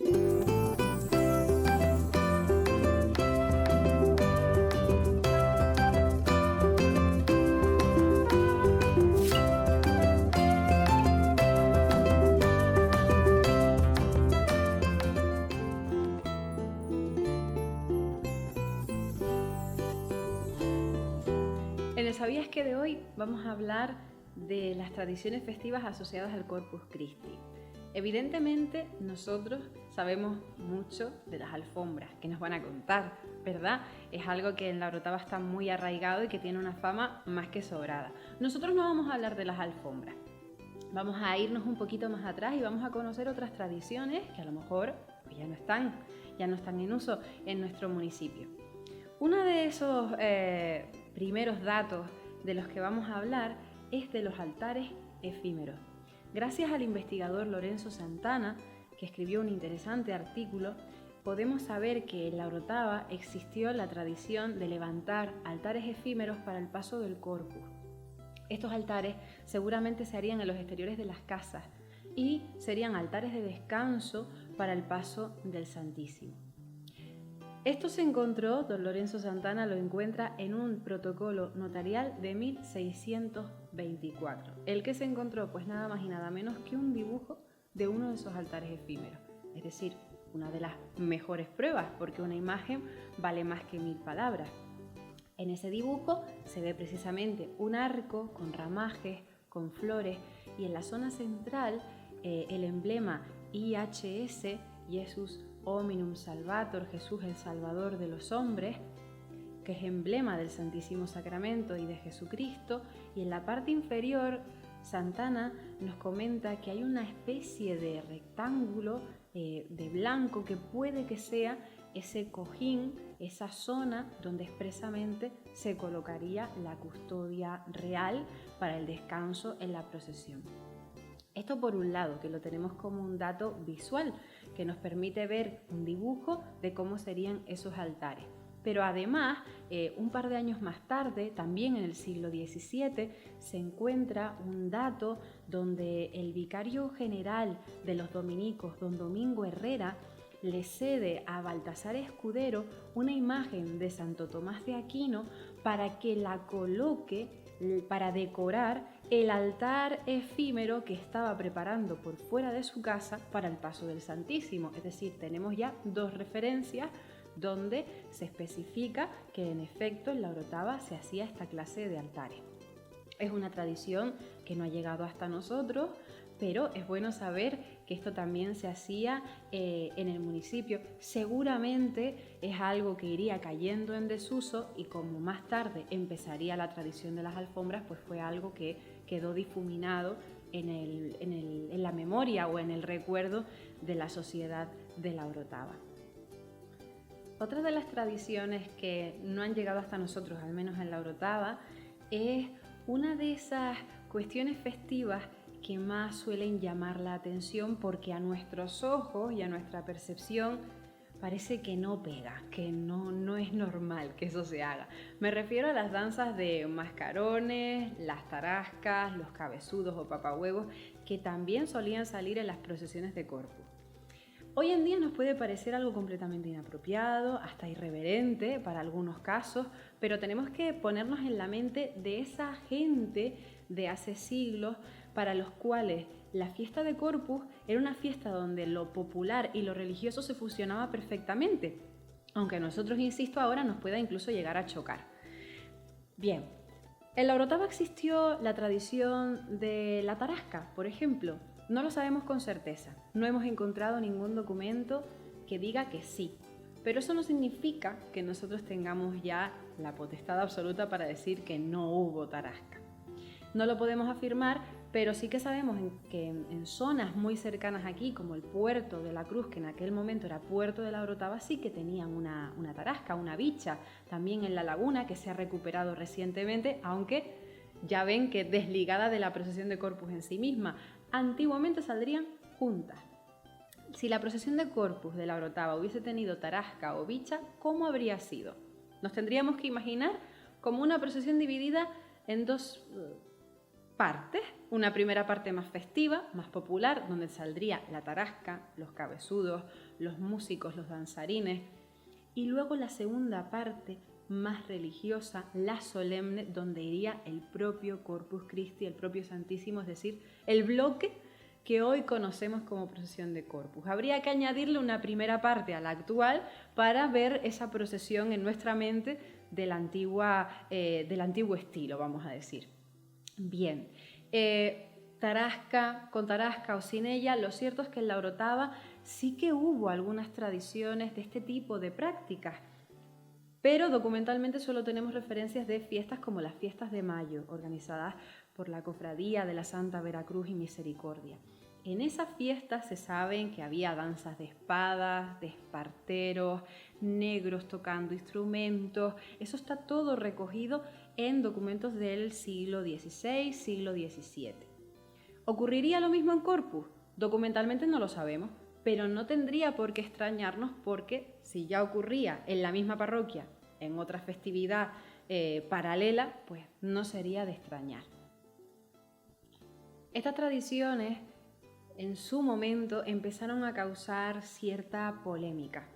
En el ¿Sabías qué? De hoy vamos a hablar de las tradiciones festivas asociadas al Corpus Christi. Evidentemente nosotros sabemos mucho de las alfombras que nos van a contar, ¿verdad? Es algo que en la Orotava está muy arraigado y que tiene una fama más que sobrada. Nosotros no vamos a hablar de las alfombras, vamos a irnos un poquito más atrás y vamos a conocer otras tradiciones que a lo mejor pues ya no están en uso en nuestro municipio. Uno de esos primeros datos de los que vamos a hablar es de los altares efímeros. Gracias al investigador Lorenzo Santana, que escribió un interesante artículo, podemos saber que en la Orotava existió la tradición de levantar altares efímeros para el paso del Corpus. Estos altares seguramente se harían en los exteriores de las casas y serían altares de descanso para el paso del Santísimo. Esto se encontró, don Lorenzo Santana lo encuentra en un protocolo notarial de 1624. El que se encontró pues nada más y nada menos que un dibujo de uno de esos altares efímeros. Es decir, una de las mejores pruebas, porque una imagen vale más que 1000 palabras. En ese dibujo se ve precisamente un arco con ramajes, con flores, y en la zona central el emblema IHS, Jesus Hominum Salvator, Jesús el Salvador de los hombres, que es emblema del Santísimo Sacramento y de Jesucristo, y en la parte inferior Santana nos comenta que hay una especie de rectángulo de blanco que puede que sea ese cojín, esa zona donde expresamente se colocaría la custodia real para el descanso en la procesión. Esto por un lado, que lo tenemos como un dato visual, que nos permite ver un dibujo de cómo serían esos altares. Pero además, un par de años más tarde, también en el siglo XVII, se encuentra un dato donde el vicario general de los dominicos, don Domingo Herrera, le cede a Baltasar Escudero una imagen de Santo Tomás de Aquino para que la coloque para decorar el altar efímero que estaba preparando por fuera de su casa para el paso del Santísimo. Es decir, tenemos ya dos referencias donde se especifica que en efecto en la Orotava se hacía esta clase de altares. Es una tradición que no ha llegado hasta nosotros, pero es bueno saber que esto también se hacía en el municipio. Seguramente es algo que iría cayendo en desuso, y como más tarde empezaría la tradición de las alfombras, pues fue algo que quedó difuminado en la memoria o en el recuerdo de la sociedad de la Orotava. Otra de las tradiciones que no han llegado hasta nosotros, al menos en la Orotava, es una de esas cuestiones festivas que más suelen llamar la atención, porque a nuestros ojos y a nuestra percepción parece que no pega, que no es normal que eso se haga. Me refiero a las danzas de mascarones, las tarascas, los cabezudos o papahuevos, que también solían salir en las procesiones de Corpus. Hoy en día nos puede parecer algo completamente inapropiado, hasta irreverente para algunos casos, pero tenemos que ponernos en la mente de esa gente de hace siglos para los cuales la fiesta de Corpus era una fiesta donde lo popular y lo religioso se fusionaba perfectamente, aunque a nosotros, insisto, ahora nos pueda incluso llegar a chocar. Bien, en la Orotava existió la tradición de la tarasca, por ejemplo. No lo sabemos con certeza, no hemos encontrado ningún documento que diga que sí, pero eso no significa que nosotros tengamos ya la potestad absoluta para decir que no hubo tarasca. No lo podemos afirmar, pero sí que sabemos que en zonas muy cercanas aquí, como el puerto de la Cruz, que en aquel momento era puerto de la Orotava, sí que tenían una tarasca, una bicha. También en la laguna, que se ha recuperado recientemente, aunque ya ven que desligada de la procesión de Corpus en sí misma. Antiguamente saldrían juntas. Si la procesión de Corpus de la Orotava hubiese tenido tarasca o bicha, ¿cómo habría sido? Nos tendríamos que imaginar como una procesión dividida en dos partes, una primera parte más festiva, más popular, donde saldría la tarasca, los cabezudos, los músicos, los danzarines, y luego la segunda parte más religiosa, la solemne, donde iría el propio Corpus Christi, el propio Santísimo, es decir, el bloque que hoy conocemos como procesión de Corpus. Habría que añadirle una primera parte a la actual para ver esa procesión en nuestra mente del antiguo estilo, vamos a decir. Bien, tarasca, con tarasca o sin ella, lo cierto es que en la Orotava sí que hubo algunas tradiciones de este tipo de prácticas, pero documentalmente solo tenemos referencias de fiestas como las fiestas de mayo, organizadas por la Cofradía de la Santa Veracruz y Misericordia. En esas fiestas se sabe que había danzas de espadas, de esparteros, negros tocando instrumentos. Eso está todo recogido en documentos del siglo XVI, siglo XVII. ¿Ocurriría lo mismo en Corpus? Documentalmente no lo sabemos, pero no tendría por qué extrañarnos porque si ya ocurría en la misma parroquia, en otra festividad paralela, pues no sería de extrañar. Estas tradiciones en su momento empezaron a causar cierta polémica.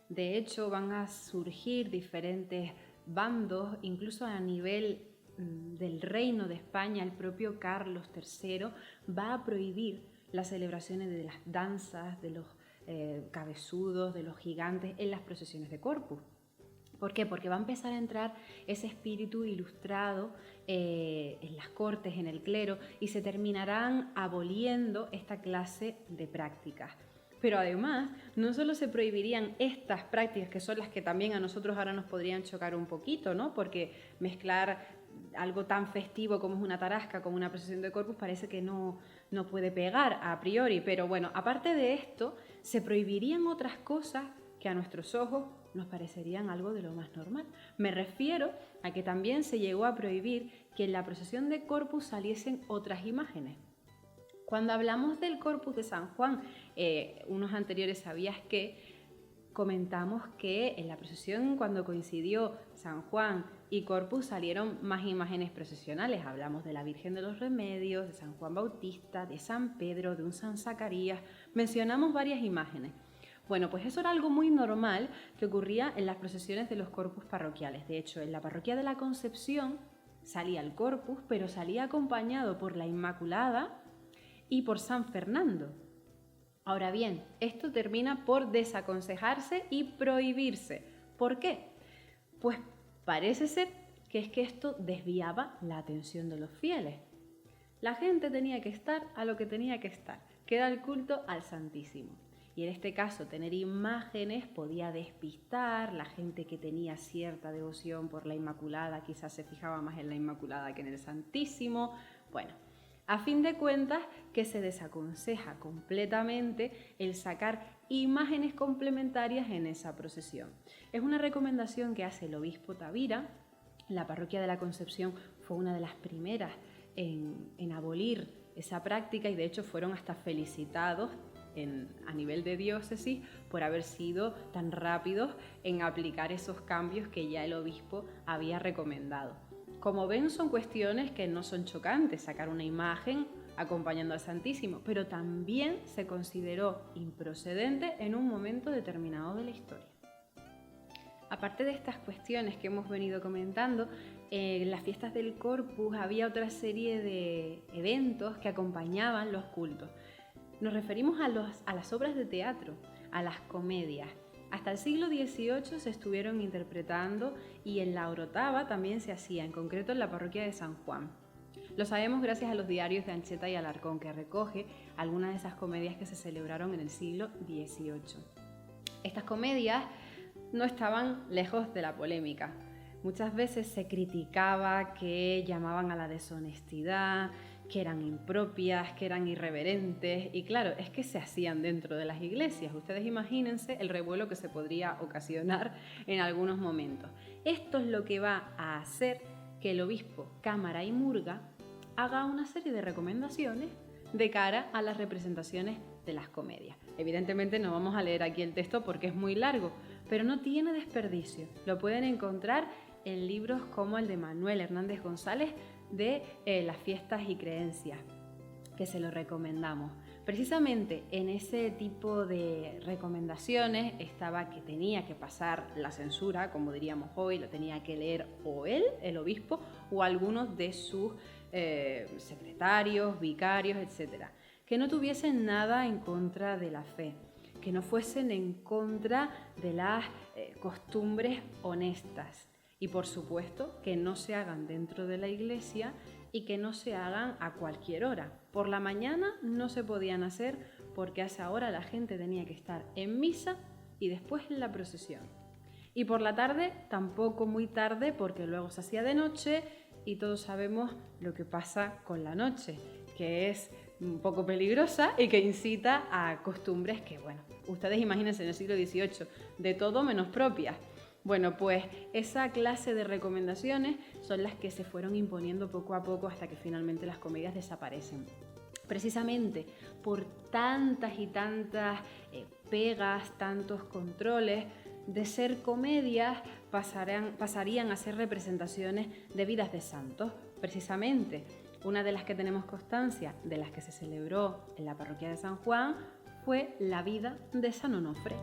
De hecho, van a surgir diferentes bandos, incluso a nivel del Reino de España. El propio Carlos III va a prohibir las celebraciones de las danzas, de los cabezudos, de los gigantes en las procesiones de Corpus. ¿Por qué? Porque va a empezar a entrar ese espíritu ilustrado en las cortes, en el clero, y se terminarán aboliendo esta clase de prácticas. Pero además, no solo se prohibirían estas prácticas, que son las que también a nosotros ahora nos podrían chocar un poquito, ¿no? Porque mezclar algo tan festivo como es una tarasca, como una procesión de Corpus, parece que no puede pegar a priori. Pero bueno, aparte de esto, se prohibirían otras cosas que a nuestros ojos nos parecerían algo de lo más normal. Me refiero a que también se llegó a prohibir que en la procesión de Corpus saliesen otras imágenes. Cuando hablamos del Corpus de San Juan, unos anteriores sabías que comentamos que en la procesión, cuando coincidió San Juan y Corpus, salieron más imágenes procesionales. Hablamos de la Virgen de los Remedios, de San Juan Bautista, de San Pedro, de un San Zacarías. Mencionamos varias imágenes. Bueno, pues eso era algo muy normal que ocurría en las procesiones de los corpus parroquiales. De hecho, en la parroquia de la Concepción salía el corpus, pero salía acompañado por la Inmaculada y por San Fernando. Ahora bien, esto termina por desaconsejarse y prohibirse. ¿Por qué? Pues parece ser que es que esto desviaba la atención de los fieles. La gente tenía que estar a lo que tenía que estar, que era el culto al Santísimo. Y en este caso, tener imágenes podía despistar. La gente que tenía cierta devoción por la Inmaculada quizás se fijaba más en la Inmaculada que en el Santísimo. Bueno, a fin de cuentas, que se desaconseja completamente el sacar imágenes complementarias en esa procesión. Es una recomendación que hace el obispo Tavira. La parroquia de la Concepción fue una de las primeras en abolir esa práctica y de hecho fueron hasta felicitados a nivel de diócesis por haber sido tan rápidos en aplicar esos cambios que ya el obispo había recomendado. Como ven, son cuestiones que no son chocantes, sacar una imagen acompañando al Santísimo, pero también se consideró improcedente en un momento determinado de la historia. Aparte de estas cuestiones que hemos venido comentando, en las fiestas del Corpus había otra serie de eventos que acompañaban los cultos. Nos referimos a las obras de teatro, a las comedias. Hasta el siglo XVIII se estuvieron interpretando y en la Orotava también se hacía, en concreto en la parroquia de San Juan. Lo sabemos gracias a los diarios de Ancheta y Alarcón, que recoge algunas de esas comedias que se celebraron en el siglo XVIII. Estas comedias no estaban lejos de la polémica. Muchas veces se criticaba que llamaban a la deshonestidad, que eran impropias, que eran irreverentes, y claro, es que se hacían dentro de las iglesias. Ustedes imagínense el revuelo que se podría ocasionar en algunos momentos. Esto es lo que va a hacer que el obispo Cámara y Murga haga una serie de recomendaciones de cara a las representaciones de las comedias. Evidentemente no vamos a leer aquí el texto porque es muy largo, pero no tiene desperdicio. Lo pueden encontrar en libros como el de Manuel Hernández González de las fiestas y creencias. que se lo recomendamos. Precisamente en ese tipo de recomendaciones estaba que tenía que pasar la censura, como diríamos hoy, lo tenía que leer o él, el obispo, o algunos de sus secretarios, vicarios, etc. Que no tuviesen nada en contra de la fe, que no fuesen en contra de las costumbres honestas y, por supuesto, que no se hagan dentro de la iglesia y que no se hagan a cualquier hora. Por la mañana no se podían hacer porque a esa hora la gente tenía que estar en misa y después en la procesión. Y por la tarde tampoco muy tarde porque luego se hacía de noche y todos sabemos lo que pasa con la noche, que es un poco peligrosa y que incita a costumbres que, bueno, ustedes imagínense en el siglo XVIII, de todo menos propias. Bueno, pues esa clase de recomendaciones son las que se fueron imponiendo poco a poco hasta que finalmente las comedias desaparecen. Precisamente por tantas y tantas pegas, tantos controles, de ser comedias pasarían a ser representaciones de vidas de santos. Precisamente una de las que tenemos constancia, de las que se celebró en la parroquia de San Juan, fue la vida de San Onofre.